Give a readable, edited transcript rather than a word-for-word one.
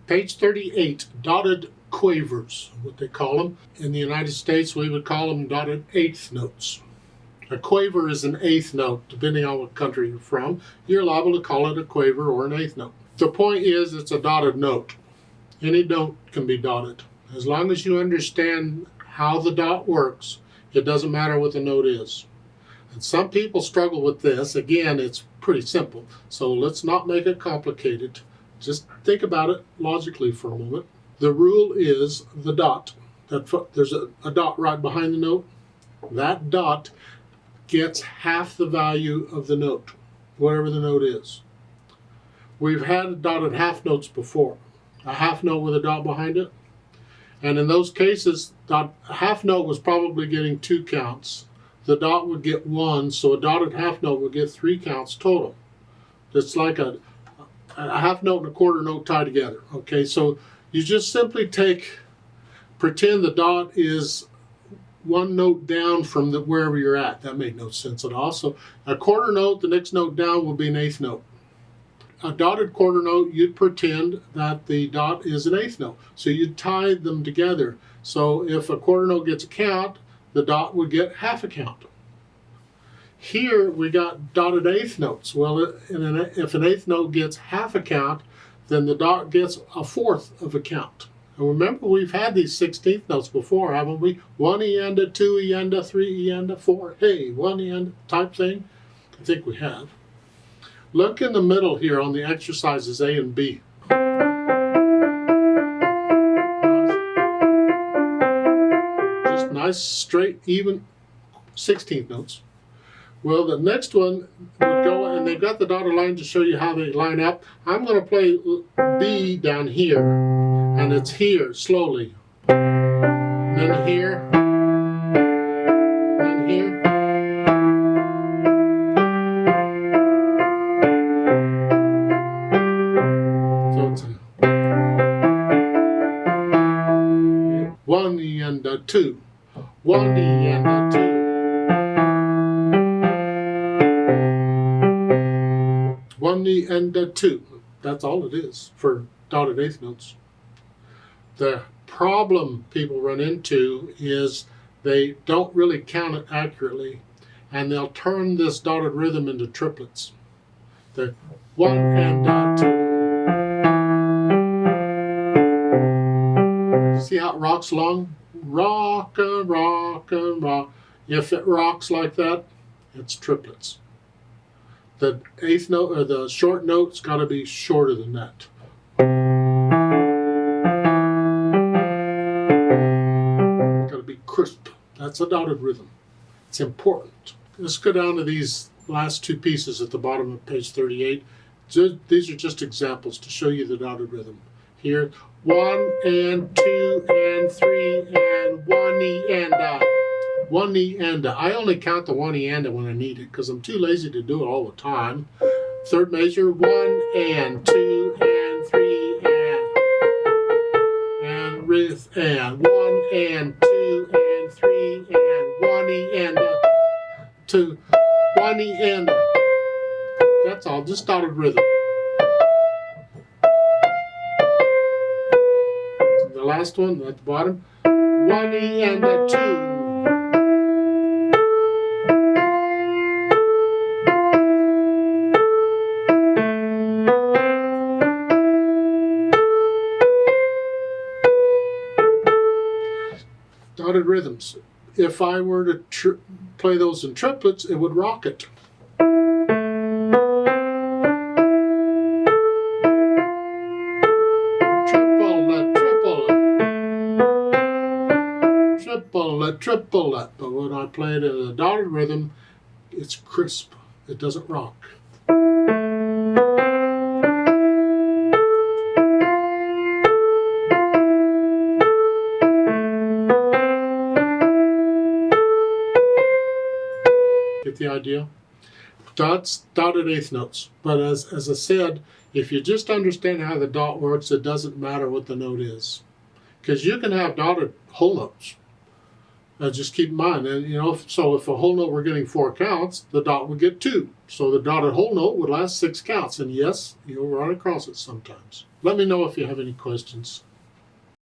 Page 38, dotted quavers, what they call them. In the United States, we would call them dotted eighth notes. A quaver is an eighth note, depending on what country you're from. You're liable to call it a quaver or an eighth note. The point is, it's a dotted note. Any note can be dotted. As long as you understand how the dot works, it doesn't matter what the note is. And some people struggle with this. Again, it's pretty simple. So let's not make it complicated. Just think about it logically for a moment. The rule is the dot. There's a dot right behind the note. That dot gets half the value of the note, whatever the note is. We've had dotted half notes before. A half note with a dot behind it. And in those cases, a half note was probably getting 2 counts. The dot would get 1, so a dotted half note would get 3 counts total. It's like a half note and a quarter note tied together. Okay, so you just simply pretend the dot is 1 note down from wherever you're at. That made no sense at all. So a quarter note, the next note down will be an eighth note. A dotted quarter note, you'd pretend that the dot is an eighth note. So you'd tie them together. So if a quarter note gets a count, the dot would get half a count. Here we got dotted eighth notes. Well, if an eighth note gets half a count, then the dot gets a fourth of a count. And remember, we've had these 16th notes before, haven't we? 1 eanda, 2 eanda, 3 eanda, 4, hey, 1 eanda type thing. I think we have. Look in the middle here on the exercises A and B. Just nice, straight, even 16th notes. Well, the next one would go, and they've got the dotted line to show you how they line up. I'm going to play B down here, and it's here, slowly. Then here, then here. So it's 1 eanda 2, 1 eanda 2. 1 eanda 2. That's all it is for dotted eighth notes. The problem people run into is they don't really count it accurately, and they'll turn this dotted rhythm into triplets. The 1 eanda 2. See how it rocks along? Rock and rock and rock. If it rocks like that, it's triplets. The eighth note, or the short note's got to be shorter than that. Got to be crisp. That's a dotted rhythm. It's important. Let's go down to these last 2 pieces at the bottom of page 38. These are just examples to show you the dotted rhythm. Here, 1 and 2 and 3 and 1 eanda. 1 eanda. I only count the 1 eanda when I need it because I'm too lazy to do it all the time. Third measure, 1 and 2 and 3 and with and 1 and 2 and 3 and 1 eanda 2, 1 eanda. That's all, just dotted rhythm. The last one at the bottom, 1 eanda 2. Dotted rhythms. If I were to play those in triplets, it would rock it. Triplet, triplet. Triplet, triplet. But when I play it in a dotted rhythm, it's crisp. It doesn't rock. Get the idea? Dots, dotted eighth notes. But as I said, if you just understand how the dot works, it doesn't matter what the note is. Because you can have dotted whole notes. Just keep in mind, so if a whole note were getting 4 counts, the dot would get 2. So the dotted whole note would last 6 counts. And yes, you'll run across it sometimes. Let me know if you have any questions.